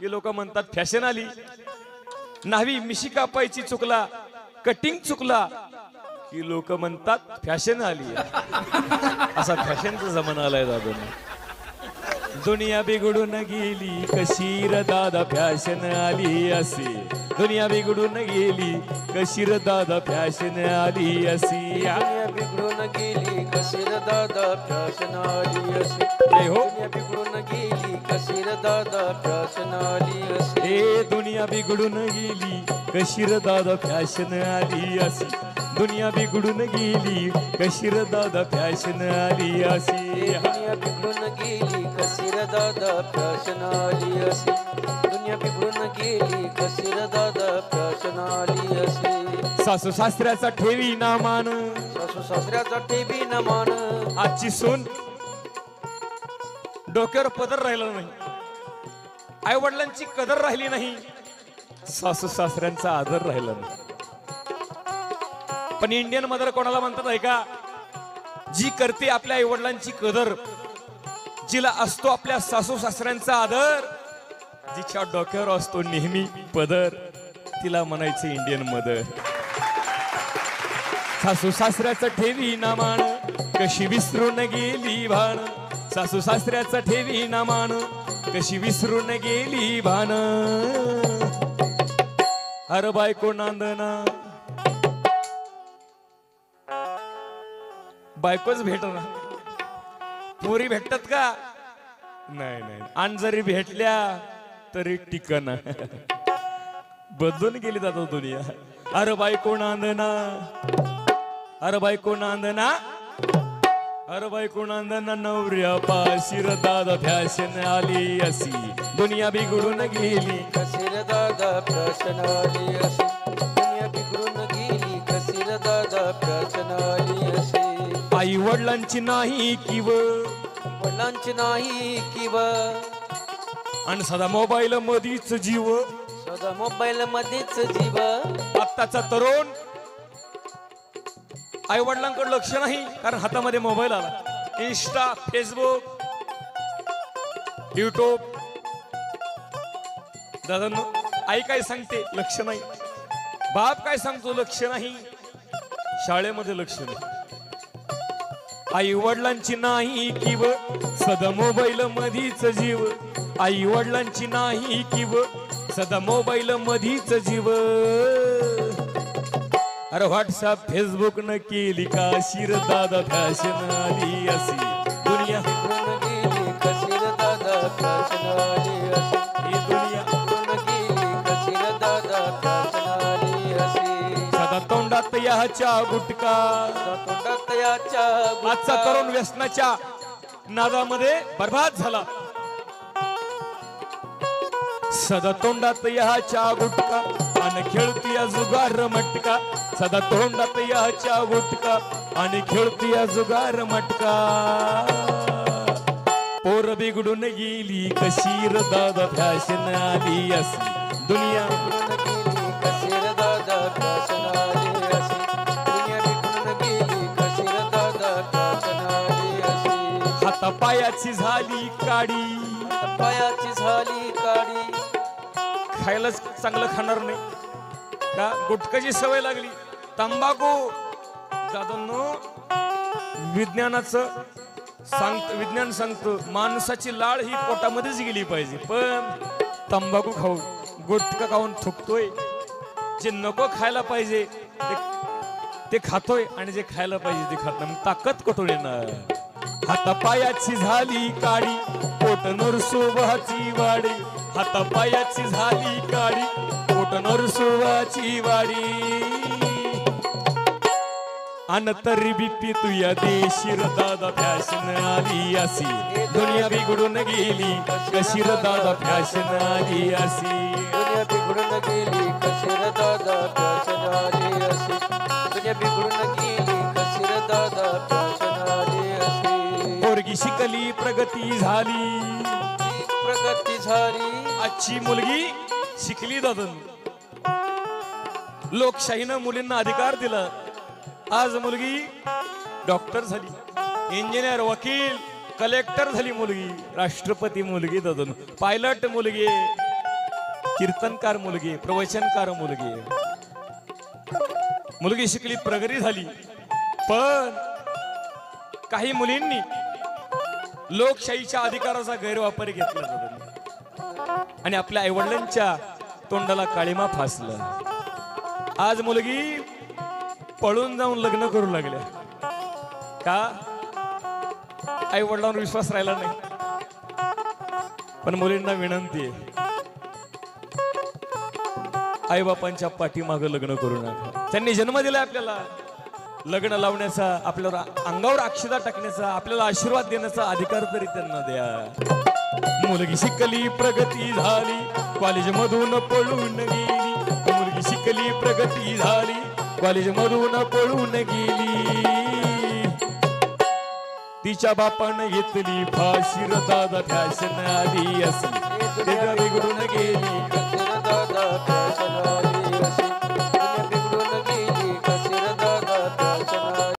की लोक म्हणतात फॅशन आली, न्हावी मिशी कापायची चुकला, कटिंग चुकला की लोक म्हणतात फॅशन आली. असा फॅशनचा जमाना आलाय दादा. दुनिया बिघडून गेली कशी र दादा फॅशन आली अशी. दुनिया बिघडून गेली कशी र दादा फॅशन आली अशी. दुनिया बिघडून गेली कशी र दादा फॅशन आली अशी. जय हो. दुनिया बिघडून गेली कशी र दादा फॅशन आली अशी. ए दुनिया बिघडून गेली कशी र दादा फॅशन आली अशी. दुनिया बिघडून गेली कशी र दादा फॅशन आली अशी. दुनिया बिघडून गेली कशी र दादा फॅशन आली अशी. दुनिया बिघडून गेली कशी र दादा फॅशन आली अशी. सासू सासऱ्याचा ठेवी ना मान, सासू सासऱ्याचा ठेवी न मान. आजची सून डोक्यावर पदर राहिला नाही, आई वडिलांची कदर राहिली नाही, सासू सासऱ्यांचा आदर राहिला नाही. पण इंडियन मदर कोणाला म्हणतात आहे का? जी करते आपल्या आई वडिलांची कदर, जिला असतो आपल्या सासू सासऱ्यांचा आदर, जिच्या डोक्यावर असतो नेहमी पदर, तिला म्हणायचे इंडियन मदर. सासू सासऱ्याचं ठेवी ना मान कशी विसरून गेली भान. सासू सासऱ्याचं ठेवी ना मान कशी विसरून गेली भान. हर बायको नांदना, बायकोच भेटना, पोरी भेटतात का? नाही नाही. आणि जरी भेटल्या तरी टिकना. बदलून गेली जातो दुनिया. अरे बायको नांदना, अरे बायको नांदना, अरे बायको नांदना नवऱ्या पाशी र दादा फॅशन आली अशी. दुनिया बिघडून गेली कशी र दादा फॅशन आली अशी. दुनिया बिघडून गेली कशी र दादा फॅशन आली अशी. आई वडिलांची नाही किव, वडिलांची नाही किंव, आणि सदा मोबाईल मधीच जीव. सदा मोबाईल मध्येच जीव. आत्ताचा तरुण आई वडिलांकडे लक्ष नाही, कारण हातामध्ये मोबाईल आला. Insta, Facebook, YouTube. दादांनो, आई काय सांगते लक्ष नाही, बाप काय सांगतो लक्ष नाही, शाळेमध्ये लक्ष नाही. आई वडिलांची नाही किव, सदा मोबाईल मधीच जीव. आई वडिलांची नाही किव, सदा मोबाईल मधीच जीव. अरे व्हॉट्सअप फेसबुक न केली का शिर दादा फॅशन आली अशी. दुनिया बिघडून गेली कशी र दादा फॅशन आली अशी. ही दुनिया बिघडून गेली कशी र दादा फॅशन आली अशी. सदा तोंडात याच्या गुटका. तोंडात याच्या आजचा तरुण व्यसनाच्या नादामध्ये बर्बाद झाला. सदा तोंडात याच्या गुटका आणि खेळतीया जुगार मटका. सदा तोंडात याच्या गुटका आणि खेळतीया जुगार मटका. पोर बिघडून गेली कशी र दादा फॅशन आली अशी. दुनिया बिघडून गेली कशी र दादा फॅशन आली अशी. दुनिया बिघडून गेली कशी र दादा फॅशन आली अशी. हातापायाची झाली काडी, पायाची झाली काडी. खायलाच चांगलं खाणार नाही का? गुटखाची सवय लागली, तंबाखू. दादांनो, विज्ञान सांगतं माणसाची लाळ ही पोटामध्येच गेली पाहिजे, पण तंबाखू खाऊन गुटखा खाऊन थुकतोय. जे नको खायला पाहिजे ते खातोय आणि जे खायला पाहिजे ते खात नाही. ताकद कुठून येणार? हातापायाची झाली काडी, पोट नरसोबाची वाडी. हातापायाची झाली काडी, पोट नरसोबाची वाडी. अन तरी बिपी तुया देशी र दादा फॅशन आली अशी. दुनिया बिघडून गेली कशी र दादा फॅशन आली अशी. दुनिया बिघडून गेली कशी र दादा फॅशन आली अशी. दुनिया बिघडून गेली कशी र दादा फॅशन आली अशी. पोरगी शिकली प्रगती झाली, प्रगती झाली. आजची मुलगी शिकली दादा. लोकशाहीनं मुलींना अधिकार दिला. आज मुलगी डॉक्टर झाली, इंजिनियर, वकील, कलेक्टर झाली मुलगी, राष्ट्रपती मुलगी दादा, पायलट मुलगी, कीर्तनकार मुलगी आहे, प्रवचनकार मुलगी आहे. मुलगी शिकली, प्रगती झाली, पण काही मुलींनी लोकशाहीच्या अधिकाराचा गैरवापर घेतला जातो आणि आपल्या आईवडिलांच्या तोंडाला काळिमा फासलं. आज मुलगी पळून जाऊन लग्न करू लागल्या. का? आई वडिलांवर विश्वास राहिला नाही. पण मुलींना विनंती आहे, आई बापांच्या पाठीमागं लग्न करू नका. त्यांनी जन्म दिलाय आपल्याला, लग्न लावण्याचा, आपल्यावर अंगावर अक्षता टाकण्याचा, आपल्याला आशीर्वाद देण्याचा अधिकार तरी त्यांना द्या. मुलगी शिकली, प्रगती झाली, कॉलेज मधून पळून गेली. मुलगी शिकली, प्रगती झाली, कॉलेज मधून पळून गेली. तिच्या बापानं घेतली फाशी, दादा फॅशन आली असी, बिघडून गेली.